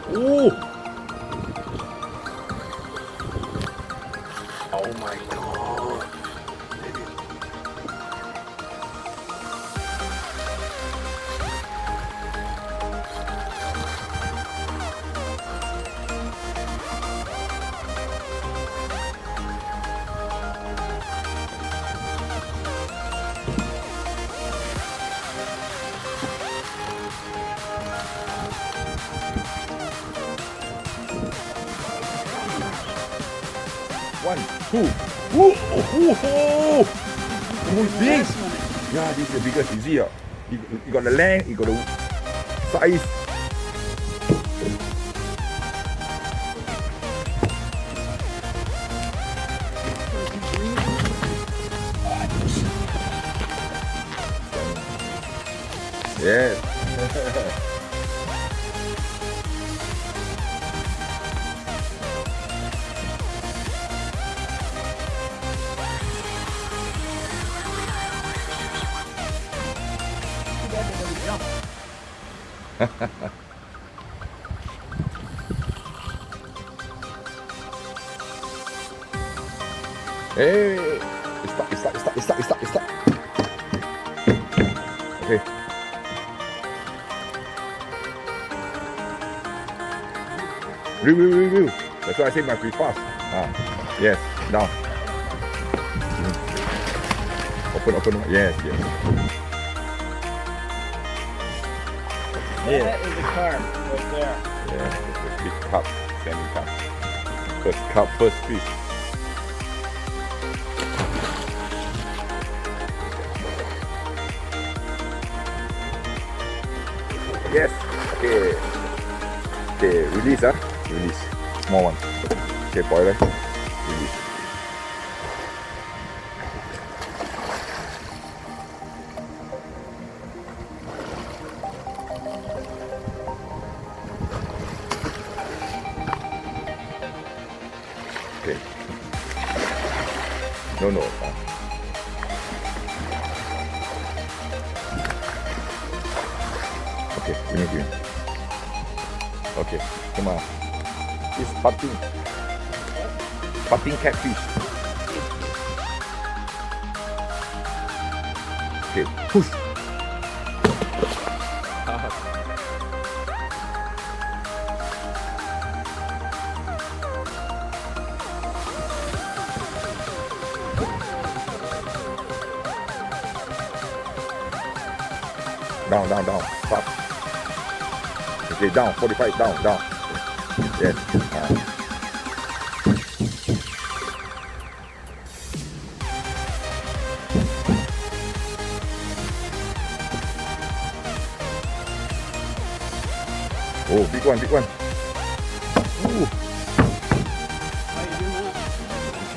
Oh! Oh my god! One, two. Ooh, big. Yeah, this is the biggest. You see, you got the length, you got the size. Yes. Hey, it's stuck. Okay. Review. That's why I say my free fast. Yes, down. Open. Yes. That is a carp right there. Yeah, it's a big carp, semi-carp. First carp, first fish. Yes. Okay, release. Release. Small one. Okay, boiler. Release. Okay. No. Okay, green. Okay, come on. It's butting catfish. Okay, push. Down. Stop. Okay, down. 45. Down. Yes. Oh, big one. Ooh.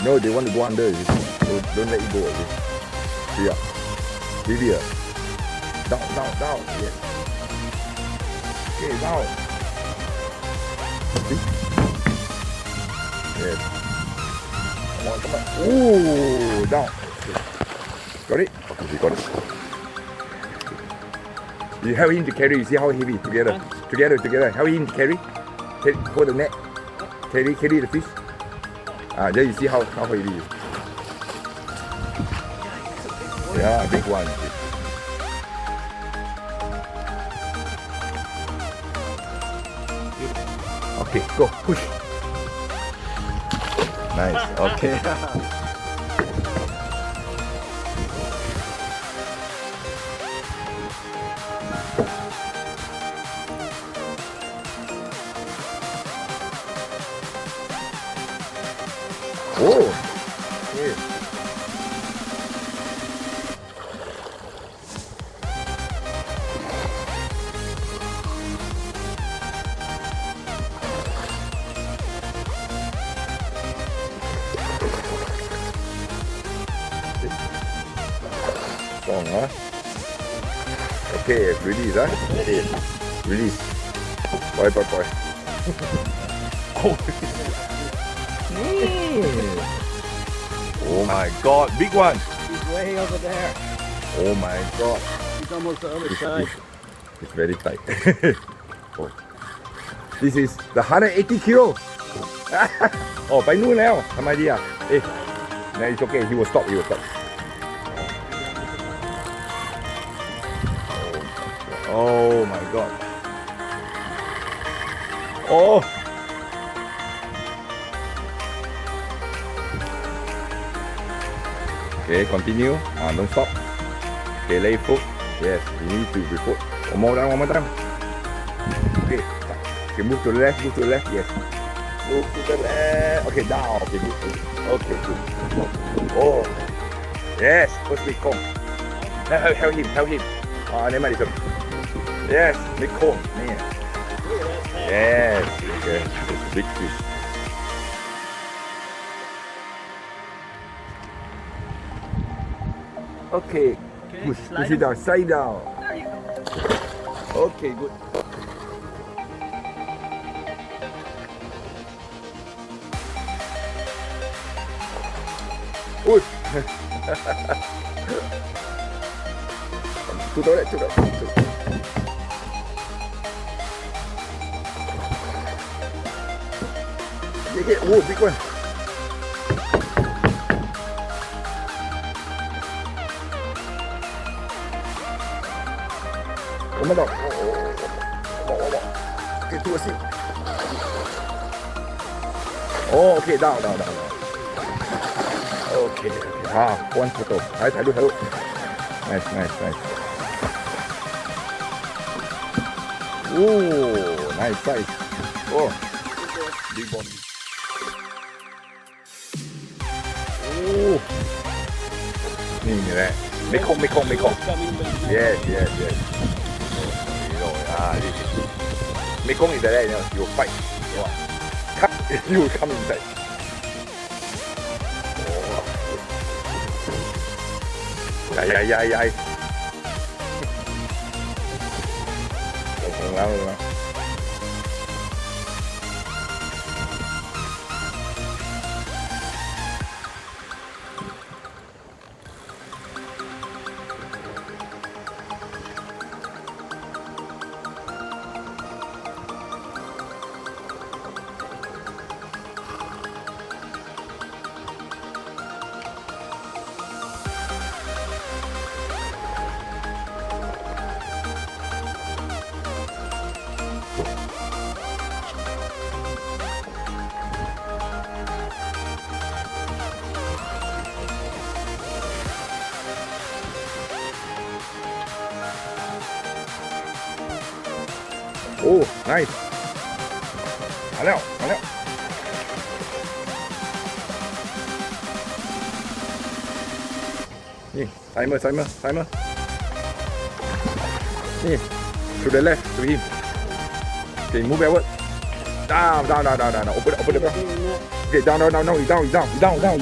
No, they want to go under. Don't let it go. See ya. Really. Down. Yes. Okay, down. See? Yes. Come on. Ooh, down. Got it? Okay, we got it. You help him to carry. You see how heavy? Together. Help him to carry. Hold the net. Carry the fish. There you see how heavy it is. Yeah, big one. Okay, go, push. Nice, okay. Oh, okay. Strong, huh? Okay, release, huh? Okay, release. Boy. Oh my god, big one! He's way over there. Oh my god. He's almost the other side. It's very tight. Oh. This is the 180 kilo อ๋อไปนู่นแล้วทำไมดีอ่ะเอ๊ะ it's okay he will stop oh my god oh okay continue don't stop okay lay foot yes you need to be foot one more time okay move to the left yes move to the left okay down okay good oh yes first Mekong help him never mind yes Mekong yeah yes okay it's a big fish okay push it down side down There you go. okay good ui tụi tôi đấy cái ui big one ôm nó cái tua xí oh okay down okay one photo ถ่ายรูปnice nice size big body นี่แหละไม่คง Coming, but it's yes you know Mekong is there you fight you come inside dài lắm oh nice มาแล้วนี่ใส่มือนี่ to the left to him okay move backward down open the door okay down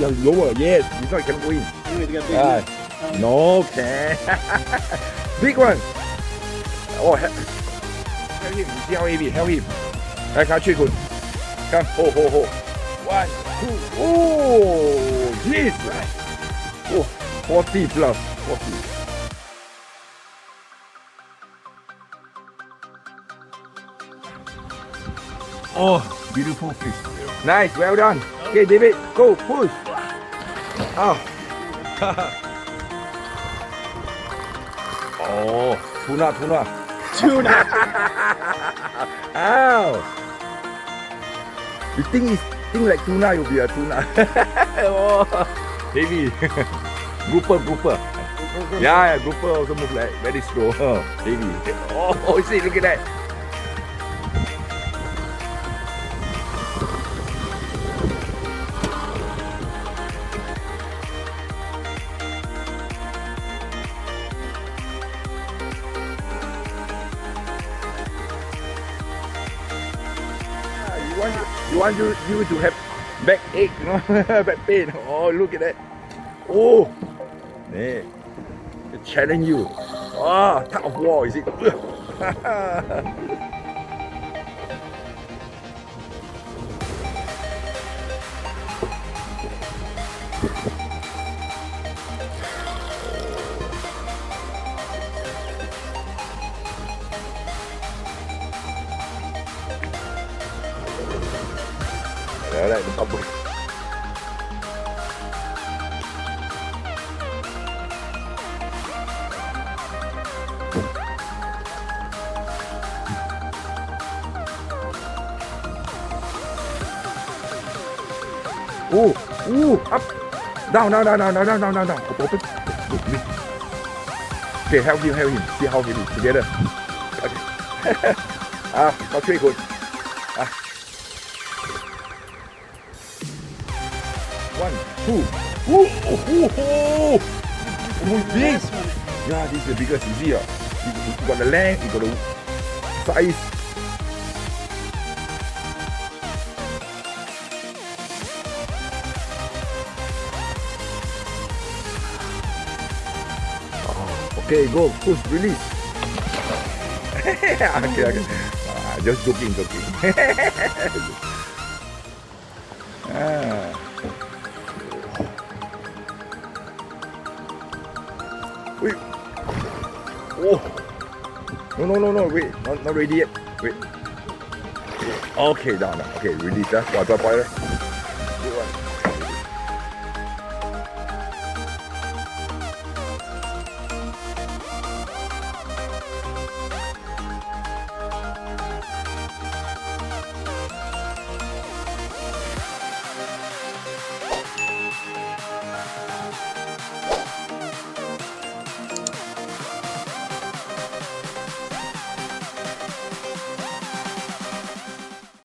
you lower yes you know you can go in You got big no can big one oh help him you see how heavy help him 来看去滚 come hold 1 2 oh yes oh 40 plus 40 oh beautiful fish nice well done okay David go push oh oh tuna ow you think like tuna you'll be a tuna oh heavy grouper yeah grouper also move like very slow heavy oh see look at that you want you to have backache, you know, back pain. Oh, look at that. Oh, yeah. Challenge you. Oh, tug of war, is it? Alright, no problem. Up. Down. Open. Okay, help him. See how heavy together. Okay. เขาช่วยคุณ1, 2. Big. Yeah, this is the biggest. You see, you got the length, you got the size. Okay, go, push, release. Okay. Just joking. Wait. Oh. No. Wait, not ready yet. Wait. Okay, down. Okay, release. Poi.